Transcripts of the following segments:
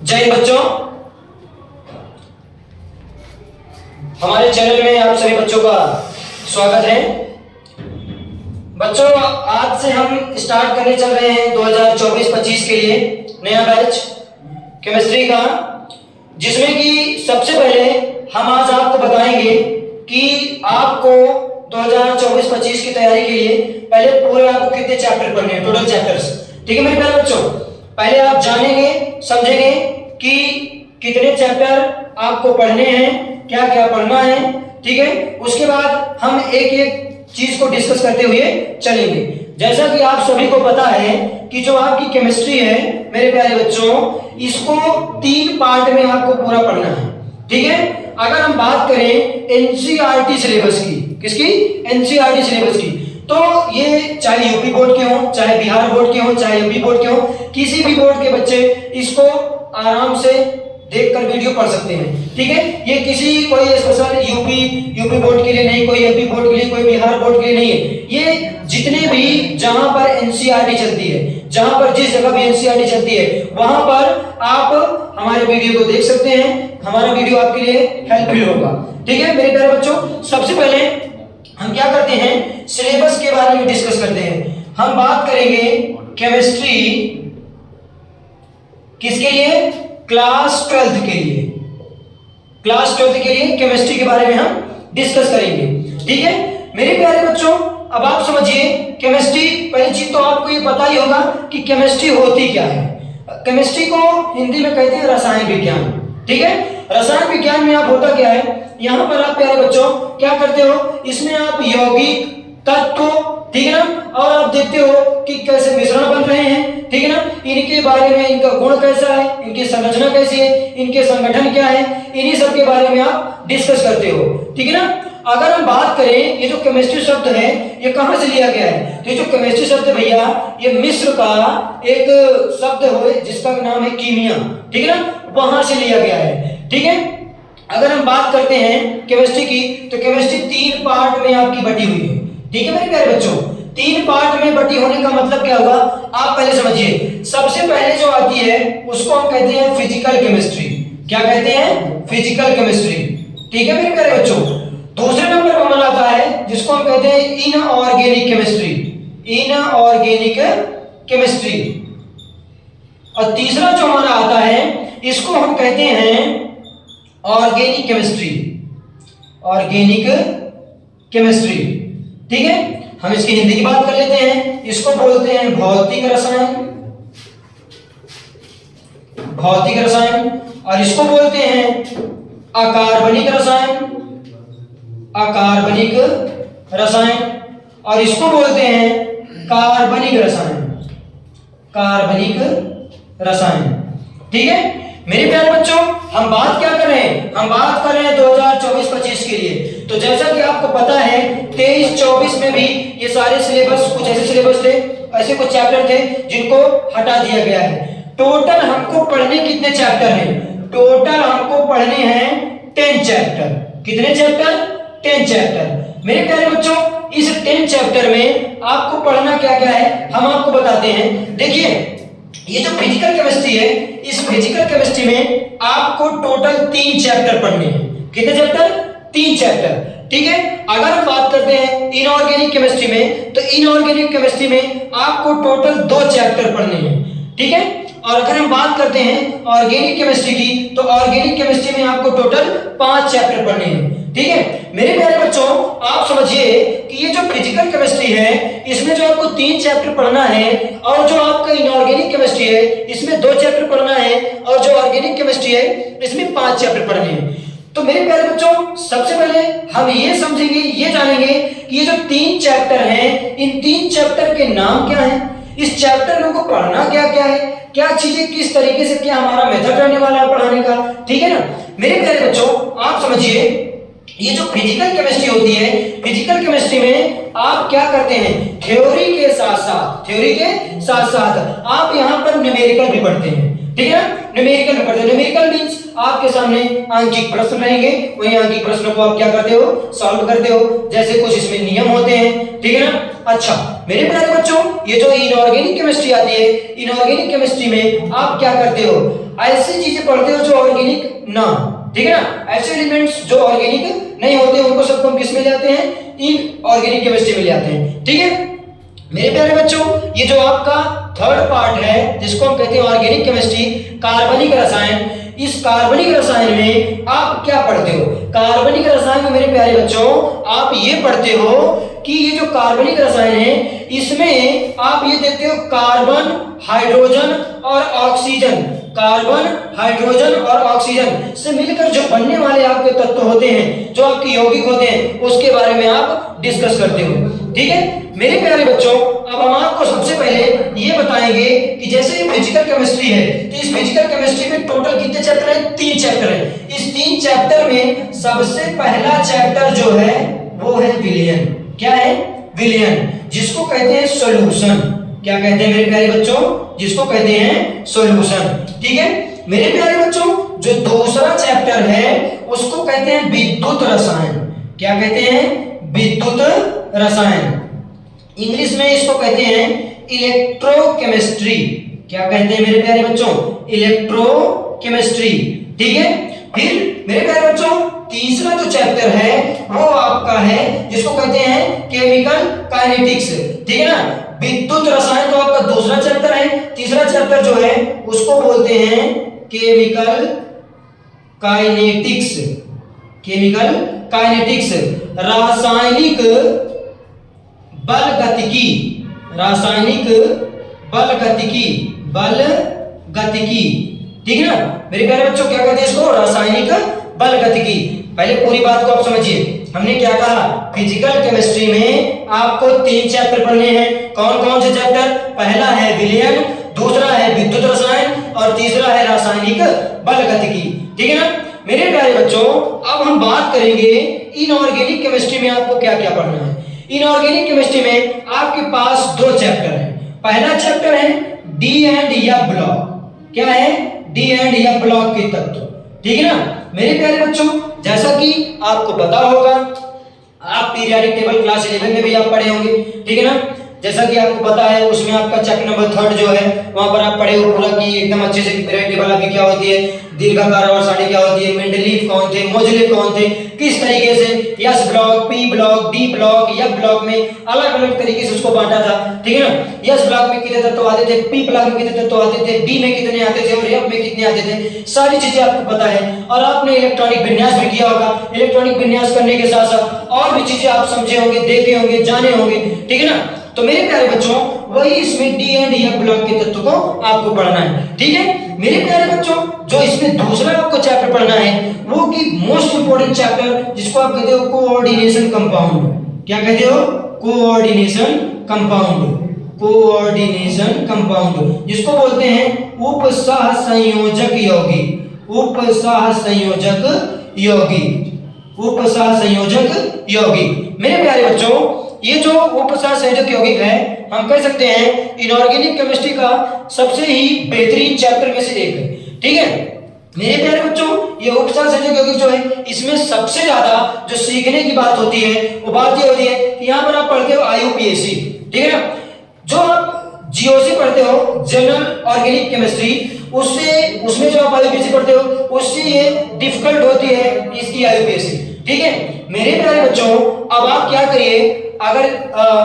जय हिंद बच्चों, हमारे चैनल में आप सभी बच्चों का स्वागत है। बच्चों, आज से हम स्टार्ट करने चल रहे हैं 2024-25 के लिए नया बैच केमिस्ट्री का, जिसमें कि सबसे पहले हम आज आपको बताएंगे कि आपको 2024-25 की तैयारी के लिए पहले पूरे आपको कितने चैप्टर पढ़ने हैं, टोटल चैप्टर्स। ठीक है मेरे प्यारे बच्चों, पहले आप जानेंगे समझेंगे कि कितने चैप्टर आपको पढ़ने हैं, क्या क्या पढ़ना है। ठीक है, उसके बाद हम एक एक चीज को डिस्कस करते हुए चलेंगे। जैसा कि आप सभी को पता है कि जो आपकी केमिस्ट्री है मेरे प्यारे बच्चों, इसको 3 पार्ट में आपको पूरा पढ़ना है। ठीक है, अगर हम बात करें एनसीईआरटी सिलेबस की, किसकी? एनसीईआरटी सिलेबस की, तो ये चाहे यूपी बोर्ड के हो, चाहे बिहार बोर्ड के हो, चाहे एमपी बोर्ड के हो, किसी भी बोर्ड के बच्चे इसको आराम से देखकर वीडियो पढ़ सकते हैं। ठीक है, ये किसी कोई स्पेशल यूपी बोर्ड के लिए नहीं, कोई एमपी बोर्ड के लिए, कोई बिहार बोर्ड के लिए नहीं है। ये जितने भी जहां पर एनसीईआरटी चलती है, जहां पर जिस जगह भी एनसीईआरटी चलती है, वहां पर आप हमारे वीडियो को देख सकते हैं। हमारा वीडियो आपके लिए हेल्पफुल होगा। ठीक है मेरे प्यारे बच्चों, सबसे पहले हम क्या करते हैं, सिलेबस के बारे में डिस्कस करते हैं। हम बात करेंगे केमिस्ट्री किसके लिए? क्लास 12th के लिए। क्लास 12th के लिए केमिस्ट्री के बारे में हम डिस्कस करेंगे। ठीक है मेरे प्यारे बच्चों, अब आप समझिए केमिस्ट्री, पहली चीज तो आपको ये पता ही होगा कि केमिस्ट्री होती क्या है। केमिस्ट्री को हिंदी में कहते हैं रसायन विज्ञान। ठीक है, रसायन विज्ञान में आप होता क्या है, यहां पर आप प्यारे बच्चों क्या करते हो, इसमें आप यौगिक तत्व, ठीक है ना, और आप देखते हो कि कैसे मिश्रण बन रहे हैं। ठीक है ना, इनके बारे में, इनका गुण कैसा है, इनकी संरचना कैसी है, इनके संगठन क्या है, इन्हीं सब के बारे में आप डिस्कस करते हो। ठीक है ना, अगर हम बात करें, ये जो केमिस्ट्री शब्द है ये कहां से लिया गया है? तो ये जो केमिस्ट्री शब्द है भैया, ये मिस्र का एक शब्द है जिसका नाम है कीमिया। ठीक है ना, वहां से लिया गया है। ठीक है, अगर हम बात करते हैं केमिस्ट्री की, तो केमिस्ट्री 3 पार्ट में आपकी बटी हुई है। ठीक है मेरे प्यारे बच्चों, 3 पार्ट में बटी होने का मतलब क्या होगा, आप पहले समझिए। सबसे पहले जो आती है उसको हम कहते हैं फिजिकल केमिस्ट्री। क्या कहते हैं? Physical chemistry. ठीक है मेरे प्यारे बच्चों, दूसरे नंबर पर हमारा आता है जिसको हम कहते हैं इनऑर्गेनिक केमिस्ट्री। Inorganic chemistry. और तीसरा जो हमारा आता है इसको हम कहते हैं ऑर्गेनिक केमिस्ट्री। Organic chemistry. ठीक है, हम इसकी हिंदी की बात कर लेते हैं। इसको बोलते हैं भौतिक रसायन। भौतिक रसायन। और इसको बोलते हैं अकार्बनिक रसायन। अकार्बनिक रसायन। और इसको बोलते हैं कार्बनिक रसायन। कार्बनिक रसायन। ठीक है मेरे प्यारे बच्चों, हम बात क्या कर रहे हैं, हम बात कर रहे हैं 2024-25 के लिए। तो जैसा कि आपको पता है 23-24 में भी ये सारे सिलेबस, कुछ ऐसे सिलेबस थे, ऐसे कुछ चैप्टर थे जिनको हटा दिया गया है। टोटल हमको पढ़ने कितने चैप्टर हैं? टोटल हमको पढ़ने हैं 10 चैप्टर। कितने चैप्टर? 10 चैप्टर। मेरे प्यारे बच्चों, इस 10 चैप्टर में आपको पढ़ना क्या क्या है हम आपको बताते हैं। देखिए, ये जो फिजिकल केमिस्ट्री है, इस फिजिकल केमिस्ट्री में आपको टोटल 3 चैप्टर पढ़ने हैं। कितने चैप्टर? 3 चैप्टर। ठीक है, अगर हम बात करते हैं इनऑर्गेनिक केमिस्ट्री में, तो इनऑर्गेनिक केमिस्ट्री में आपको टोटल 2 चैप्टर पढ़ने हैं। ठीक है, और अगर हम बात करते हैं ऑर्गेनिक केमिस्ट्री की, तो ऑर्गेनिक केमिस्ट्री में आपको टोटल 5 चैप्टर पढ़ने हैं। ठीक है मेरे प्यारे बच्चों, आप समझिए कि ये जो फिजिकल केमिस्ट्री है इसमें जो आपको 3 चैप्टर पढ़ना है, और जो आपका इनऑर्गेनिक केमिस्ट्री है इसमें 2 चैप्टर पढ़ना है, और जो ऑर्गेनिक केमिस्ट्री है इसमें 5 चैप्टर पढ़ने हैं। तो मेरे प्यारे बच्चों, सबसे पहले हम ये समझेंगे, ये जानेंगे कि ये जो 3 चैप्टर हैं, इन 3 चैप्टर के नाम क्या हैं, इस चैप्टर में को पढ़ना क्या क्या है, क्या चीजें किस तरीके से, क्या हमारा मेथड रहने वाला है पढ़ाने का। ठीक है ना मेरे प्यारे बच्चों, आप समझिए ये जो फिजिकल केमिस्ट्री होती है, फिजिकल केमिस्ट्री में आप क्या करते हैं, थ्योरी के साथ साथ आप यहाँ पर न्यूमेरिकल भी पढ़ते हैं। ठीक है ना, न्यूमेरिकल भी पढ़ते हैं। न्यूमेरिकल मींस आपके सामने आंकिक प्रश्न रहेंगे, वही आंकिक प्रश्नों को आप क्या करते हो, सॉल्व करते हो। जैसे कुछ इसमें नियम होते हैं। ठीक है ना, अच्छा मेरे प्यारे बच्चों, ये जो इनऑर्गेनिक केमिस्ट्री आती है, इनऑर्गेनिक केमिस्ट्री में आप क्या करते हो, ऐसी चीजें पढ़ते हो जो ऑर्गेनिक ना, ठीक है ना, ऐसे एलिमेंट्स जो ऑर्गेनिक नहीं होते उनको सबको हम किस में ले आते हैं, इनऑर्गेनिक केमिस्ट्री में ले आते हैं। ठीक है मेरे प्यारे बच्चों, ये जो आपका थर्ड पार्ट है जिसको हम कहते हैं ऑर्गेनिक केमिस्ट्री, कार्बनिक रसायन, इस कार्बनिक रसायन में आप क्या पढ़ते हो, कार्बनिक रसायन में मेरे प्यारे बच्चों आप ये पढ़ते हो कि ये जो कार्बनिक रसायन है इसमें आप ये देखते हो कार्बन, हाइड्रोजन और ऑक्सीजन, कार्बन, हाइड्रोजन और ऑक्सीजन से मिलकर जो बनने वाले आपके तत्व होते हैं, जो आपके यौगिक होते हैं, उसके बारे में आप डिस्कस करते हो। ठीक है मेरे प्यारे बच्चों, अब हम आपको सबसे पहले ये बताएंगे कि जैसे ये फिजिकल केमिस्ट्री है तो इस फिजिकल केमिस्ट्री में टोटल कितने चैप्टर हैं, 3 चैप्टर हैं। इस 3 चैप्टर में सबसे पहला चैप्टर जो है वो है विलयन। क्या है, विलयन, जिसको कहते हैं सॉल्यूशन। क्या कहते हैं मेरे प्यारे बच्चों, जिसको कहते हैं सॉल्यूशन। ठीक है मेरे प्यारे बच्चों, जो दूसरा चैप्टर है उसको कहते हैं विद्युत रसायन। क्या कहते हैं, विद्युत रसायन। इंग्लिश में इसको कहते हैं इलेक्ट्रोकेमिस्ट्री। क्या कहते हैं मेरे प्यारे बच्चों, इलेक्ट्रोकेमिस्ट्री। ठीक है फिर मेरे प्यारे बच्चों तीसरा जो चैप्टर है वो आपका है जिसको कहते हैं केमिकल काइनेटिक्स। ठीक है ना, विद्युत रसायन तो आपका दूसरा चैप्टर है, तीसरा चैप्टर जो है उसको बोलते हैं केमिकल काइनेटिक्स। केमिकल काइनेटिक्स, रासायनिक बल गतिकी, रासायनिक बल गतिकी, बल गतिकी। ठीक है ना मेरे प्यारे बच्चों, क्या कहते हैं इसको, रासायनिक बल गतिकी। पहले पूरी बात को आप समझिए, हमने क्या कहा, फिजिकल केमिस्ट्री में आपको 3 चैप्टर पढ़ने हैं। कौन कौन से चैप्टर, पहला है विलयन, दूसरा है विद्युत रसायन और तीसरा है रासायनिक बल गतिकी। ठीक है ना मेरे प्यारे बच्चों, अब हम बात करेंगे इनऑर्गेनिक केमिस्ट्री में आपको क्या क्या पढ़ना है। इनऑर्गेनिक केमिस्ट्री में आपके पास 2 चैप्टर हैं। पहला चैप्टर है डी एंड एफ ब्लॉक। क्या है, डी एंड एफ ब्लॉक के तत्व। ठीक है ना मेरे प्यारे बच्चों, जैसा कि आपको पता होगा, आप पीरियोडिक टेबल क्लास 11 में भी आप पढ़े होंगे। ठीक है ना, जैसा कि आपको पता है उसमें आपका चैप्टर नंबर 3 जो है वहां पर आप पढ़े हो पूरा कि एकदम अच्छे से पीरियोडिक टेबल आपकी क्या होती है, दीर्घाकार और सारणी क्या होती है, मेंडलीफ कौन थे, मोजलेफ कौन थे, किस तरीके से S block, P block, D block, F block में अलग अलग तरीके से उसको बांटा था। ठीक है ना, एस ब्लॉक में कितने तत्व आते थे, पी ब्लॉक में कितने तत्व आते थे, डी में कितने आते थे और एफ में कितने आते थे, सारी चीजें आपको पता है। और आपने इलेक्ट्रॉनिक विन्यास भी किया होगा, इलेक्ट्रॉनिक विन्यास करने के साथ साथ और भी चीजें आप समझे होंगे, देखे होंगे, जाने होंगे। ठीक है ना, तो मेरे प्यारे बच्चों वही इसमें डी एंड एफ ब्लॉक के तत्व को आपको पढ़ना है। ठीक है मेरे प्यारे बच्चों, जो इसमें दूसरा आपको चैप्टर पढ़ना है वो कि मोस्ट इंपोर्टेंट चैप्टर जिसको आप कहते हो कोऑर्डिनेशन कंपाउंड। क्या कहते हो, कोऑर्डिनेशन कंपाउंड, कोऑर्डिनेशन कंपाउंड, जिसको बोलते हैं उपसह संयोजक यौगिक, उपसह संयोजक यौगिक, उपसह संयोजक यौगिक। मेरे प्यारे बच्चों, ये जो उपसह संयोजक यौगिक है हम कह सकते हैं इनऑर्गेनिक केमिस्ट्री का सबसे ही बेहतरीन चैप्टर में से एक है। ठीक है मेरे प्यारे बच्चों, ये उपसह संयोजक यौगिक जो है इसमें सबसे ज्यादा जो सीखने की बात होती है वो बात ये होती है कि यहाँ पर आप पढ़ते हो आईयूपीएसी। ठीक है ना, जो आप जीओसी पढ़ते हो, जनरल ऑर्गेनिक केमिस्ट्री, उससे उसमें जो आप आईयूपीएसी पढ़ते हो उससे ये डिफिकल्ट होती है इसकी आईयूपीएसी। ठीक है मेरे प्यारे बच्चों, अब आप क्या करिए, अगर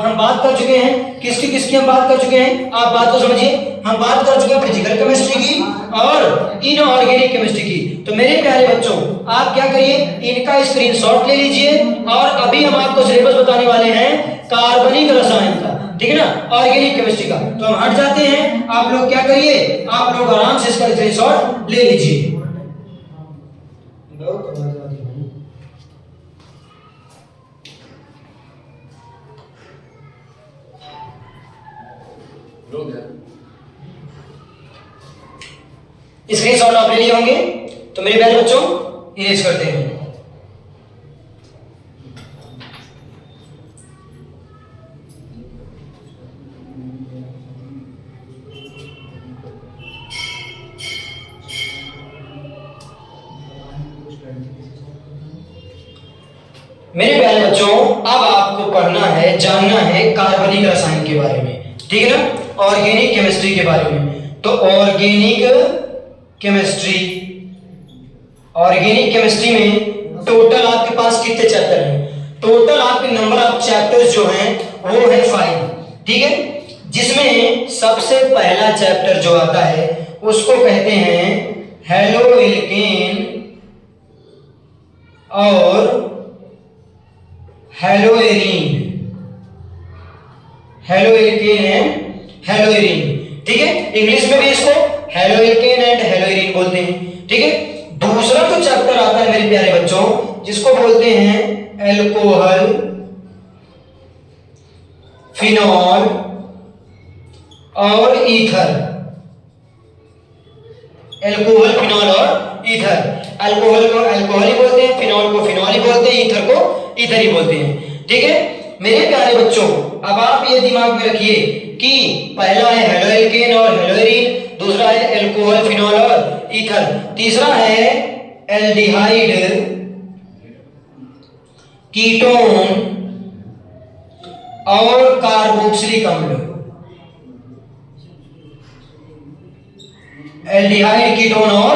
हम बात कर चुके हैं किसकी हम बात कर चुके हैं, आप बात को समझिए, हम बात कर चुके हैं फिजिकल केमिस्ट्री की और इनऑर्गेनिक केमिस्ट्री की। तो मेरे प्यारे बच्चों आप क्या करिए, इनका स्क्रीनशॉट ले लीजिए और अभी हम आपको सिलेबस बताने वाले हैं कार्बनिक रसायन का। ठीक है ना, ऑर्गेनिक केमिस्ट्री का। तो हम हट जाते हैं, आप लोग क्या करिए, आप लोग आराम से इसका स्क्रीनशॉट ले लीजिए। स्क्रीनशॉट आप ले लिए होंगे, तो मेरे प्यारे बच्चों इरेज करते हैं। मेरे प्यारे बच्चों, अब आपको पढ़ना है, जानना है कार्बनिक रसायन के बारे में। ठीक है ना, ऑर्गेनिक केमिस्ट्री के बारे में। तो ऑर्गेनिक केमिस्ट्री। ऑर्गेनिक केमिस्ट्री में टोटल आपके पास कितने चैप्टर हैं? टोटल आपके नंबर ऑफ चैप्टर्स जो हैं वो है 5, ठीक है, जिसमें सबसे पहला चैप्टर जो आता है उसको कहते हैं हेलोएल्केन और हेलोएरीन। हेलोएल्केन एंड हेलोएरीन, ठीक है, इंग्लिश में भी इसको हेलोएल्केन एंड हेलोएरीन बोलते हैं, ठीक है। दूसरा जो चैप्टर आता है मेरे प्यारे बच्चों जिसको बोलते हैं एल्कोहल, फिनॉल और ईथर। एल्कोहल, फिनॉल और ईथर। अल्कोहल को अल्कोहल ही बोलते हैं, फिनॉल को फिनॉल ही बोलते हैं, ईथर को ईथर ही बोलते हैं, ठीक है। मेरे प्यारे बच्चों अब आप ये दिमाग में रखिए कि पहला है हेलोएल्केन और हेलोएरीन, दूसरा है एल्कोहल, फिनॉल और ईथर, तीसरा है एल्डिहाइड, कीटोन और कार्बोक्सिलिक अम्ल। एल्डिहाइड, कीटोन और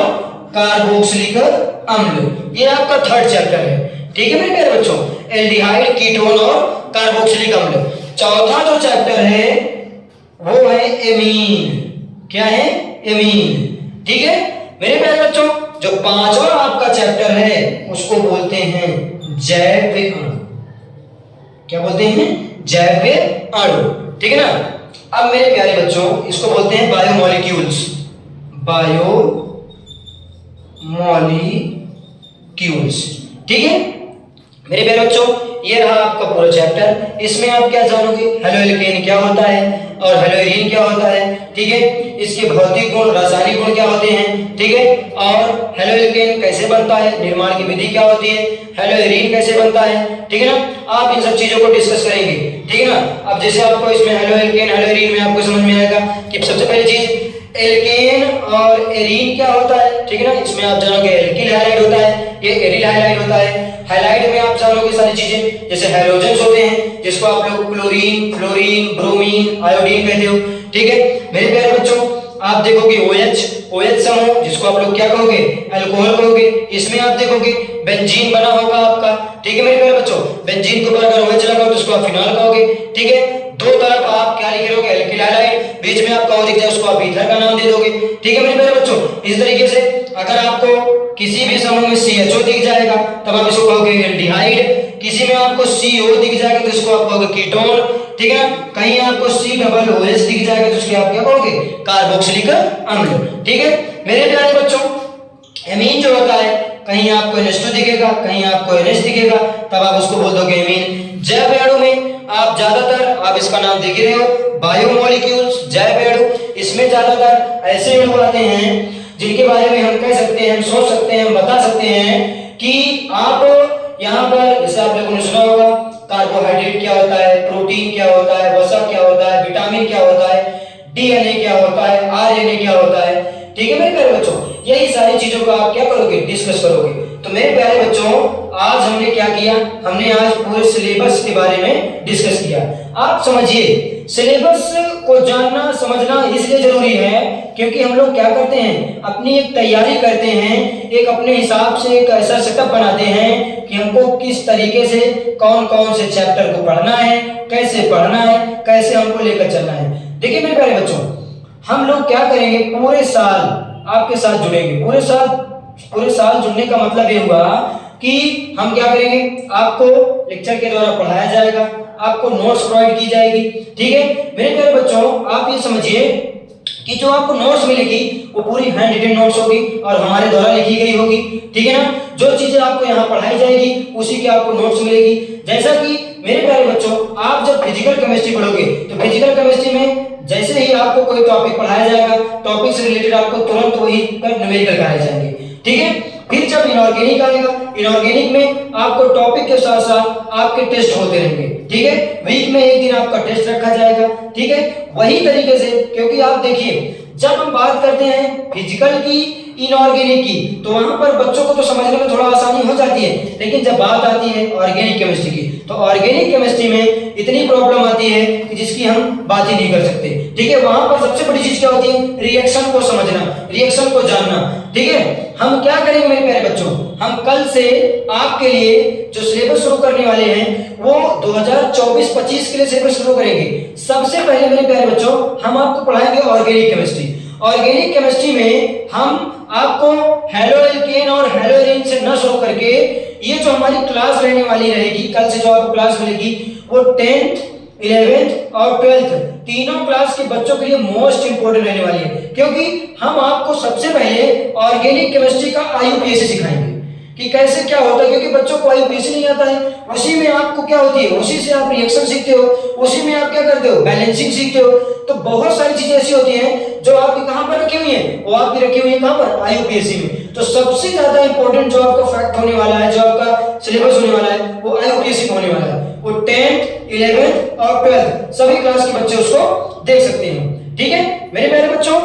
कार्बोक्सिलिक अम्ल, ये आपका थर्ड चैप्टर है, ठीक है मेरे प्यारे बच्चों। एल्डिहाइड, कीटोन और कार्बोक्सिलिक अम्ल। चौथा जो चैप्टर है वो है एमीन। क्या है? एमीन, ठीक है मेरे प्यारे बच्चों। जो पांचवा आपका चैप्टर है उसको बोलते हैं जैव अणु। क्या बोलते हैं? जैव अणु, ठीक है ना। अब मेरे प्यारे बच्चों इसको बोलते हैं बायोमोलिक्यूल्स। बायोमोलिक्यूल्स, ठीक है मेरे प्यारे बच्चों। ये रहा आपका पूरा चैप्टर। इसमें आप क्या जानोगे? हेलोएल्केन क्या होता है और हेलोएरीन क्या होता है, ठीक है, इसके भौतिक गुण, रासायनिक गुण क्या होते हैं, ठीक है, और हेलोएल्केन कैसे बनता है, निर्माण की विधि क्या होती है, हेलोएरीन कैसे बनता है, ठीक है ना। आप इन सब चीजों को डिस्कस करेंगे, ठीक है ना। अब जैसे आपको इसमें हेलोएल्केन, हेलोएरीन में आपको समझ में आएगा कि सबसे पहली चीज एल्केन और एरीन क्या होता है, ठीक है ना। इसमें आप जानोगे एल्किल हैलाइड होता है, ये एरिल हैलाइड होता है। हैलाइड में आप जानोगे सारी चीजें, जैसे हैलोजेंस होते हैं जिसको आप लोग क्लोरीन, फ्लोरीन, ब्रोमीन, आयोडीन कहते हो, ठीक है मेरे प्यारे बच्चों। आप देखोगे OH समूह जिसको आप लोग क्या कहोगे? अल्कोहल कहोगे। इसमें आप देखोगे बेंजीन बना होगा आपका, ठीक है मेरे प्यारे बच्चों। बेंजीन के ऊपर अगर OH लगा हो तो उसको आप फिनॉल कहोगे, ठीक है। दो तरफ आप क्या लिख रहोगे? एल्किल हैलाइड, बीच में आपका O दिख जाए उसको आप ईथर का नाम दे दोगे, ठीक है मेरे प्यारे बच्चों। इस तरीके से अगर आपको किसी भी समूह में CHO दिख जाएगा तब आप इसको कहोगे एल्डिहाइड। किसी में आपको CO दिख जाएगा तो इसको आप कहोगे कीटोन, ठीक है ना। कहीं आपको COOH दिख जाएगा तो उसके आप क्या कहोगे? कार्बोक्सिलिक अम्ल, ठीक है मेरे प्यारे बच्चों। एमीन जो होता है कहीं आपको NH2 दिखेगा, कहीं आपको NH दिखेगा, तब आप उसको बोल दोगे एमीन। जैव अणु में आप ज्यादातर आप इसका नाम देख रहे हो बायोमोलिक्यूल्स, जैव अणु। इसमें ज्यादातर ऐसे अणु आते हैं जिनके बारे में हम कह सकते हैं, हम सोच सकते हैं, हम बता सकते हैं कि आप यहाँ पर जैसे आप लोगों ने सुना होगा कार्बोहाइड्रेट क्या होता है, प्रोटीन क्या होता है, वसा क्या होता है, विटामिन क्या होता है, DNA क्या होता है, RNA क्या होता है, ठीक है मेरे प्यारे बच्चों। यही सारी चीजों को आप क्या करोगे? डिस्कस करोगे। तो मेरे प्यारे बच्चों आज हमने क्या किया? हमने आज पूरे सिलेबस के बारे में डिस्कस किया। आप समझिए सिलेबस को जानना, समझना इसलिए जरूरी है क्योंकि हम लोग क्या करते हैं? अपनी एक तैयारी करते हैं, एक अपने हिसाब से एक ऐसा सेटअप बनाते हैं कि हमको किस तरीके से कौन कौन से चैप्टर को पढ़ना है, कैसे पढ़ना है, कैसे हमको लेकर चलना है। देखिए मेरे प्यारे बच्चों हम लोग क्या करेंगे? पूरे साल आपके साथ जुड़ेंगे। पूरे साल जुड़ने का मतलब ये हुआ कि हम क्या करेंगे? आपको लेक्चर के द्वारा पढ़ाया जाएगा, आपको नोट्स प्रोवाइड की जाएगी, ठीक है मेरे प्यारे बच्चों। आप ये समझिए कि जो आपको नोट्स मिलेगी वो पूरी हैंड रिटन नोट्स होगी और हमारे द्वारा लिखी गई होगी, ठीक है ना। जो चीजें आपको यहाँ पढ़ाई जाएगी उसी की आपको नोट्स मिलेगी। जैसा कि मेरे प्यारे बच्चों आप जब फिजिकल केमिस्ट्री पढ़ोगे तो फिजिकल केमिस्ट्री में जैसे ही आपको कोई टॉपिक पढ़ाया जाएगा, टॉपिक से रिलेटेड आपको तुरंत वही पर न्यूमेरिकल कराए जाएंगे, ठीक है। फिर जब इनऑर्गेनिक आएगा, इनऑर्गेनिक में आपको टॉपिक के साथ साथ आपके टेस्ट होते रहेंगे, ठीक है। वीक में एक दिन आपका टेस्ट रखा जाएगा, ठीक है। वही तरीके से क्योंकि आप देखिए जब हम बात करते हैं फिजिकल की, इनऑर्गेनिक की, तो वहां पर बच्चों को तो समझने में थोड़ा आसानी हो जाती है, लेकिन जब बात आती है ऑर्गेनिक केमिस्ट्री की तो ऑर्गेनिक केमिस्ट्री में इतनी प्रॉब्लम आती है कि जिसकी हम बात ही नहीं कर सकते। ठीक है, वहां पर सबसे बड़ी चीज क्या होती है, रिएक्शन को समझना, रिएक्शन को जानना। ठीक है, हम क्या करेंगे मेरे प्यारे बच्चों, हम कल से आपके लिए जो सिलेबस शुरू करने वाले हैं वो 2024-25 के लिए सिलेबस शुरू करेंगे। सबसे पहले मेरे प्यारे बच्चों हम आपको पढ़ाएंगे ऑर्गेनिक केमिस्ट्री। ऑर्गेनिक केमिस्ट्री में हम आपको हेलोएल्केन और हेलोएरीन से न शुरू करके ये जो हमारी क्लास रहने वाली रहेगी, कल से जो आपको क्लास मिलेगी वो 10th, 11th और 12th तीनों क्लास के बच्चों के लिए मोस्ट इंपोर्टेंट रहने वाली है, क्योंकि हम आपको सबसे पहले ऑर्गेनिक केमिस्ट्री का आईयूपीएसी सिखाएंगे कि कैसे क्या होता है, क्योंकि बच्चों को आईयूपीएसी नहीं आता है। उसी में आपको क्या होती है, उसी से आप रिएक्शन सीखते हो, उसी में आप क्या करते हो, बैलेंसिंग सीखते हो। तो बहुत सारी चीजें ऐसी होती हैं जो आपकी कहां पर रखी हुई हैं, वो आपकी रखी हुई है कहां पर, आईयूपीएसी में। तो सबसे ज्यादा इंपॉर्टेंट जो आपका फैक्ट होने वाला है, जो आपका सिलेबस होने वाला है, वो आईयूपीएसी होने वाला है। वो 10th, 11th और 12th सभी क्लास के बच्चे उसको देख सकते हैं। ठीक है मेरे प्यारे बच्चों,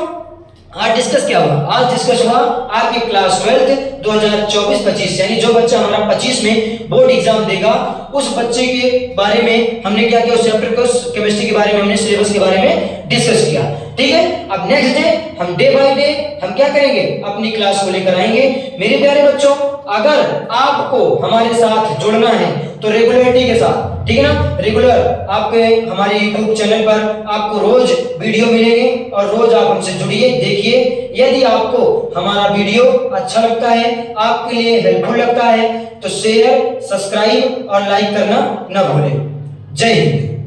आज डिस्कस क्या हुआ, आज डिस्कस हुआ आपकी क्लास 12th 2024-25, यानी जो बच्चा हमारा 25 में बोर्ड एग्जाम देगा उस बच्चे के बारे में हमने क्या किया, उस चैप्टर को, केमिस्ट्री के बारे में हमने सिलेबस के बारे में डिस्कस किया। ठीक है, अब नेक्स्ट डे हम डे बाय डे हम क्या करेंगे, अपनी क्लास को लेकर आएंगे। मेरे प्यारे बच्चों, अगर आपको हमारे साथ जुड़ना है तो रेगुलरिटी के साथ, ठीक है ना, रेगुलर आपके हमारे यूट्यूब चैनल पर आपको रोज वीडियो मिलेंगे और रोज आप हमसे जुड़िए, देखिए। यदि आपको हमारा वीडियो अच्छा लगता है, आपके लिए हेल्पफुल लगता है, तो शेयर, सब्सक्राइब और लाइक करना न भूलें। जय हिंद।